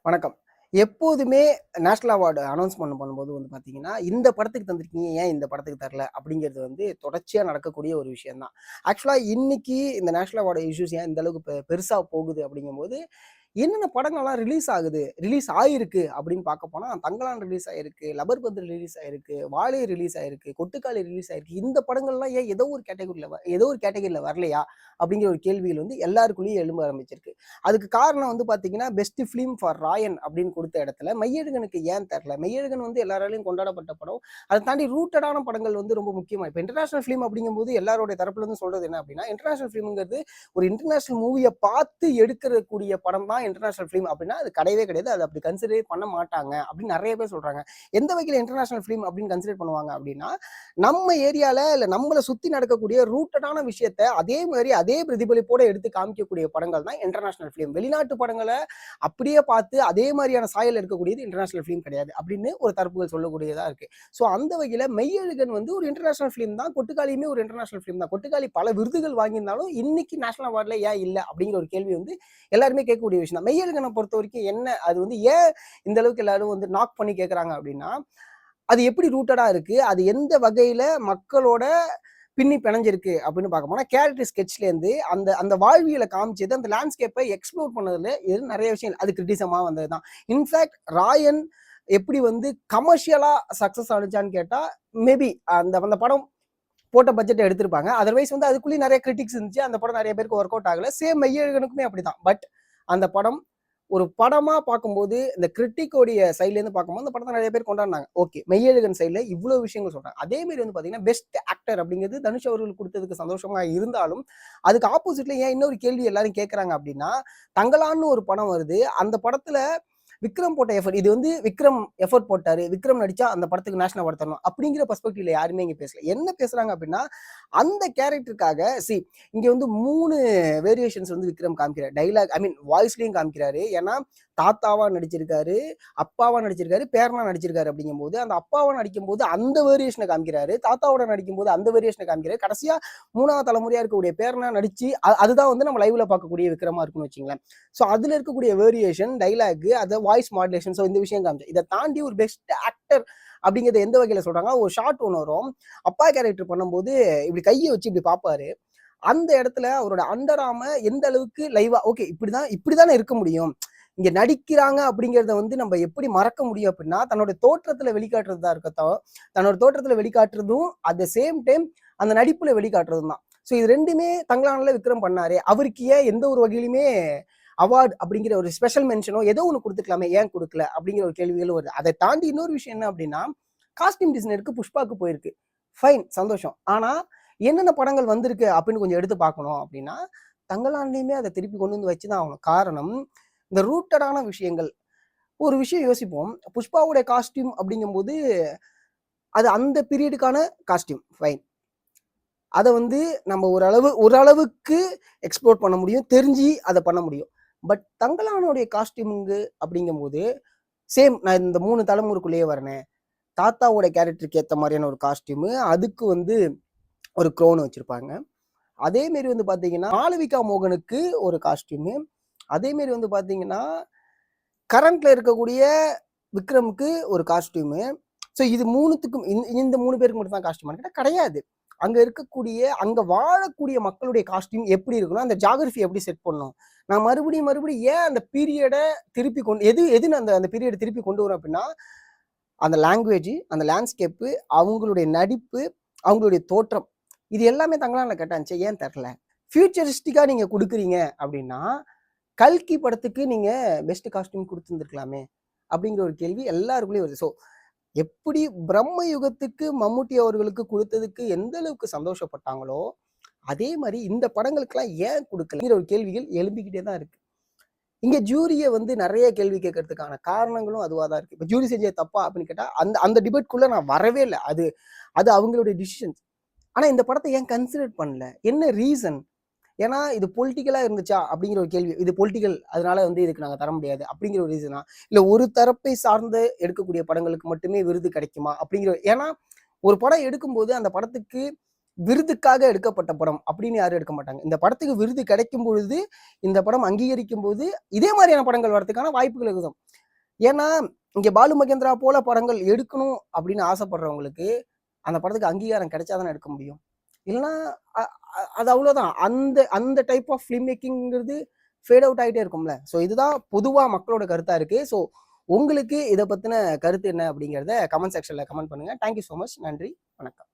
வணக்கம். எப்போதுமே national award announcement பண்ணும்போது பார்த்தீங்கன்னா, இந்த படத்துக்கு தந்திருக்கீங்க, ஏன் இந்த படத்துக்கு தரல? அப்படிங்கிறது தொடர்ச்சியா நடக்கக்கூடிய ஒரு விஷயம் தான். ஆக்சுவலா இன்னைக்கு இந்த நேஷனல் அவார்டு இஷ்யூஸ் ஏன் இந்த அளவுக்கு பெருசா போகுது அப்படிங்கும்போது, என்னென்ன படங்கள்லாம் ரிலீஸ் ஆகுது, ரிலீஸ் ஆயிருக்கு அப்படின்னு பார்க்க போனா, தங்கலான் ரிலீஸ் ஆயிருக்கு, லபர் பந்த் ரிலீஸ் ஆயிருக்கு, வாழை ரிலீஸ் ஆயிருக்கு, கொட்டுக்காளி ரிலீஸ் ஆயிருக்கு. இந்த படங்கள்லாம் ஏன் ஏதோ ஒரு கேட்டகரியில வரலையா? அப்படிங்கிற ஒரு கேள்விகள் எல்லாருக்குள்ளேயும் எழும்ப ஆரம்பிச்சிருக்கு. அதுக்கு காரணம் பார்த்தீங்கன்னா, பெஸ்ட் ஃபிலிம் ஃபார் ராயன் அப்படின்னு குடுத்த இடத்துல, மெய்யழகனுக்கு ஏன் தரல? மெய்யழகன் எல்லாராலயும் கொண்டாடப்பட்ட படம். அத தாண்டி ரூட்டடான படங்கள் ரொம்ப முக்கியமா. இப்ப இன்டர்நேஷனல் ஃபிலிம் அப்படிங்கும்போது எல்லாருடைய தரப்புல இருந்து சொல்றது என்ன அப்படின்னா, இன்டர்நேஷனல் ஃபிலிம்ங்கிறது ஒரு இன்டர்நேஷனல் மூவிய பார்த்து எடுக்கக்கூடிய படம் தான் இன்டர்நேஷனல் ஃபிலிம் அப்படின்னா, அது கிடையவே கிடையாது. அது அப்படி கன்சிடரே பண்ண மாட்டாங்க அப்படின்னு நெறைய பேர் சொல்றாங்க. எந்த வகையில இன்டர்நேஷனல் ஃபிலிம் அப்படின்னு கன்சிடர் பண்ணுவாங்க அப்படின்னா, நம்ம ஏரியால இல்ல நம்மள சுத்தி நடக்கக்கூடிய ரூட்டடான விஷயத்த அதே பிரதிபலிப்போட எடுத்து காமிக்கக்கூடிய படங்கள் தான் இன்டர்நேஷனல் ஃபிலிம். வெளிநாட்டு படங்கள அப்படியே பார்த்து அதே மாதிரியான சாயல் இருக்கக்கூடியது இன்டர்நேஷனல் ஃபிலிம் கிடையாது அப்படின்னு ஒரு தரப்புகள் சொல்லக்கூடியதா இருக்கு. ஸோ அந்த வகையில மெய்யழகன் ஒரு இன்டர்நேஷனல் ஃபிலிம் தான். கொட்டுக்காளியுமே ஒரு இன்டர்நேஷனல் ஃபிலிம் தான். கொட்டுக்காளி பல விருதுகள் வாங்கியிருந்தாலும் இன்னைக்கு நேஷனல் அவார்ட்ல ஏன் இல்ல அப்படிங்கிற ஒரு கேள்வி எல்லாருமே கேட்கக்கூடிய விஷயம் தான். மெய்யழகனை பொறுத்த வரைக்கும் என்ன அது ஏன் இந்த அளவுக்கு எல்லாரும் நாக் பண்ணி கேட்கறாங்க அப்படின்னா, அது எப்படி ரூட்டடா இருக்கு, அது எந்த வகையில மக்களோட பின்னி பிணைஞ்சிருக்கு அப்படின்னு பார்க்க போனா, கேரக்டர் ஸ்கெட்ச்ல இருந்து அந்த அந்த வாழ்வியலை காமிச்சது, அந்த லேண்ட்ஸ்கேப்பை எக்ஸ்ப்ளோர் பண்ணதுல நிறைய விஷயங்கள் அது கிரிட்டிசமா வந்ததுதான். இன்ஃபேக்ட் ராயன் எப்படி கமர்ஷியலா சக்சஸ் ஆனிச்சான்னு கேட்டா, மேபி அந்த அந்த படம் போட்ட பட்ஜெட் எடுத்திருப்பாங்க. அதர்வைஸ் அதுக்குள்ளேயும் நிறைய கிரிட்டிக்ஸ் இருந்துச்சு. அந்த படம் நிறைய பேருக்கு ஒர்க் அவுட் ஆகல. சேம் மெய்யழகனுக்குமே அப்படிதான். பட் அந்த படம் ஒரு படமா பார்க்கும்போது, இந்த கிரிட்டிக்கோடைய சைட்ல இருந்து பார்க்கும்போது, அந்த படத்தை நிறைய பேர் கொண்டாடினாங்க. ஓகே, மெய்யழகன் சைட்ல இவ்வளவு விஷயங்கள் சொல்றாங்க. அதே மாதிரி பார்த்தீங்கன்னா, பெஸ்ட் ஆக்டர் அப்படிங்கிறது தனுஷ் அவர்களுக்கு கொடுத்ததுக்கு சந்தோஷமா இருந்தாலும், அதுக்கு ஆப்போசிட்ல ஏன் இன்னொரு கேள்வி எல்லாரும் கேட்கறாங்க அப்படின்னா, தங்கலான்னு ஒரு படம் வருது. அந்த படத்துல விக்ரம் போட்ட எஃபர்ட் விக்ரம் எஃபர்ட் போட்டாரு, விக்ரம் நடிச்சா அந்த படத்துக்கு நேஷனல் அவார்டு தரணும் அப்படிங்கிற பெர்ஸ்பெக்டிவ்ல யாருமே இங்க பேசல. என்ன பேசுறாங்க அப்படின்னா, அந்த கேரக்டருக்காக இங்க 3 வேரியேஷன்ஸ் விக்ரம் காமிக்கிறார். டைலாக் வாய்ஸ்லயும் காமிக்கிறாரு. ஏன்னா தாத்தாவா நடிச்சிருக்காரு, அப்பாவா நடிச்சிருக்காரு, பேரனா நடிச்சிருக்காரு. அப்படிங்கும்போது அந்த அப்பாவா நடிக்கும்போது அந்த வேரியேஷனை காமிக்கிறாரு, தாத்தாவோட நடிக்கும்போது அந்த வேரியேஷனை காமிக்கிறாரு. கடைசியா 3வது தலைமுறையா இருக்கக்கூடிய பேரனா நடிச்சு அதுதான் நம்ம லைவ்ல பார்க்கக்கூடிய விக்ரமா இருக்குன்னு வச்சுங்களேன். ஸோ அதுல இருக்கக்கூடிய வேரியேஷன், டைலாக், அதை வாய்ஸ் மாடுலேஷன், ஸோ இந்த விஷயம் காமிச்சு இதை தாண்டி ஒரு பெஸ்ட் ஆக்டர் அப்படிங்கிறது எந்த வகையில சொல்றாங்க, ஒரு ஷார்ட் ஒன்று வரும். அப்பா கேரக்டர் பண்ணும்போது இப்படி கையை வச்சு இப்படி பார்ப்பாரு. அந்த இடத்துல அவரோட அண்டர் ஆர்ம எந்த அளவுக்கு லைவா ஓகே இப்படிதானே இருக்க முடியும், இங்க நடிக்கிறாங்க அப்படிங்கிறத நம்ம எப்படி மறக்க முடியும் அப்படின்னா, தன்னோட தோற்றத்துல வெளிக்காட்டுறதா இருக்கட்டும், தன்னோட தோற்றத்துல வெளிக்காட்டுறதும் அட் த சேம் டைம் அந்த நடிப்புல வெளிக்காட்டுறதும் தான். ஸோ இது ரெண்டுமே தங்கலான்ல விக்ரம் பண்ணாரு. அவருக்கு ஏன் எந்த ஒரு வகையிலுமே அவார்டு அப்படிங்கிற ஒரு ஸ்பெஷல் மென்ஷனோ ஏதோ ஒன்று கொடுத்துக்கலாமே, ஏன் கொடுக்கல அப்படிங்கிற ஒரு கேள்விகள் வருது. அதை தாண்டி இன்னொரு விஷயம் என்ன அப்படின்னா, காஸ்டியூம் டிசைனருக்கு புஷ்பாக்கு போயிருக்கு. ஃபைன், சந்தோஷம். ஆனா என்னென்ன படங்கள் வந்திருக்கு அப்படின்னு கொஞ்சம் எடுத்து பார்க்கணும் அப்படின்னா, தங்கலான்லயுமே அதை திருப்பி கொண்டு வச்சுதான் ஆகணும். காரணம், இந்த ரூட்டடான விஷயங்கள். ஒரு விஷயம் யோசிப்போம். புஷ்பாவுடைய காஸ்டியூம் அப்படிங்கும்போது அது அந்த பீரியடுக்கான காஸ்டியூம், ஃபைன். அதை நம்ம ஓரளவுக்கு எக்ஸ்ப்ளோர் பண்ண முடியும், தெரிஞ்சு அதை பண்ண முடியும். பட் தங்கலானுடைய காஸ்டியூமுங்கு அப்படிங்கும்போது சேம், நான் இந்த 3 தலைமுறைக்குள்ளேயே வரேன். தாத்தாவோட கேரக்டருக்கு ஏற்ற மாதிரியான ஒரு காஸ்டியூமு, அதுக்கு ஒரு க்ரௌன் வச்சிருப்பாங்க. அதே மாரி பார்த்தீங்கன்னா, மாளவிகா மோகனுக்கு ஒரு காஸ்டியூமு. அதே மாரி பார்த்தீங்கன்னா, கரண்ட்ல இருக்கக்கூடிய விக்ரமுக்கு ஒரு காஸ்டியூமு. ஸோ இது 3த்துக்கும் இந்த 3 பேருக்கு மட்டும் தான் காஸ்டியூமான்னு கேட்டா கிடையாது. அங்க வாழக்கூடிய மக்களுடைய காஸ்டியூம் எப்படி இருக்கணும், அந்த ஜியோகிராஃபி எப்படி செட் பண்ணணும். நான் மறுபடியும் ஏன் அந்த பீரியட திருப்பி எது அந்த பீரியட திருப்பி கொண்டு வரேன் அப்படின்னா, அந்த லாங்குவேஜ், அந்த லேண்ட்ஸ்கேப்பு, அவங்களுடைய நடிப்பு, அவங்களுடைய தோற்றம், இது எல்லாமே தங்கலான்ல கட்டாச்சு. ஏன் தரல? ஃபியூச்சரிஸ்டிக்கா நீங்க குடுக்குறீங்க அப்படின்னா, கல்கி படத்துக்கு நீங்க பெஸ்ட் காஸ்டியூம் குடுத்திருந்திருக்கலாமே அப்படிங்கிற ஒரு கேள்வி எல்லாருக்குள்ளயும் வருது. ஸோ எப்படி பிரம்ம யுகத்துக்கு மம்முட்டி அவர்களுக்கு கொடுத்ததுக்கு எந்த அளவுக்கு சந்தோஷப்பட்டாங்களோ, அதே மாதிரி இந்த படங்களுக்கெல்லாம் ஏன் கொடுக்கலங்கிற ஒரு கேள்விகள் எழும்பிக்கிட்டே தான் இருக்கு. இங்க ஜூரிய நிறைய கேள்வி கேட்கறதுக்கான காரணங்களும் அதுவா தான் இருக்கு. இப்ப ஜூரி செஞ்ச தப்பா அப்படின்னு கேட்டா, அந்த அந்த டிபேட்குள்ள நான் வரவே இல்லை. அது அது அவங்களுடைய டிசிஷன்ஸ். ஆனா இந்த படத்தை ஏன் கன்சிடர் பண்ணல? என்ன ரீசன்? ஏன்னா இது பொலிட்டிக்கலா இருந்துச்சா அப்படிங்கிற ஒரு கேள்வி. இது பொலிட்டிக்கல், அதனால இதுக்கு நாங்க தர முடியாது அப்படிங்கிற ஒரு ரீசனா? இல்ல ஒரு தரப்பை சார்ந்து எடுக்கக்கூடிய படங்களுக்கு மட்டுமே விருது கிடைக்குமா அப்படிங்கிற, ஏன்னா ஒரு படம் எடுக்கும்போது அந்த படத்துக்கு விருதுக்காக எடுக்கப்பட்ட படம் அப்படின்னு யாரும் எடுக்க மாட்டாங்க. இந்த படத்துக்கு விருது கிடைக்கும் பொழுது, இந்த படம் அங்கீகரிக்கும் போது, இதே மாதிரியான படங்கள் வரதுக்கான வாய்ப்புகள் இருக்குது. ஏன்னா, இங்க பாலு மகேந்திரா போல படங்கள் எடுக்கணும் அப்படின்னு ஆசைப்படுறவங்களுக்கு, அந்த படத்துக்கு அங்கீகாரம் கிடைச்சா தானே எடுக்க முடியும். இல்லன்னா அ அ அது அவ்வளோதான். அந்த அந்த டைப் ஆஃப் ஃபிலிம் மேக்கிங்ங்கிறது ஃபேட் அவுட் ஆயிட்டே இருக்கும்ல. ஸோ இதுதான் பொதுவா மக்களோட கருத்தா இருக்கு. ஸோ உங்களுக்கு இத பத்தின கருத்து என்ன அப்படிங்கிறத கமெண்ட் செக்ஷன்ல கமெண்ட் பண்ணுங்க. Thank you so much. நன்றி. வணக்கம்.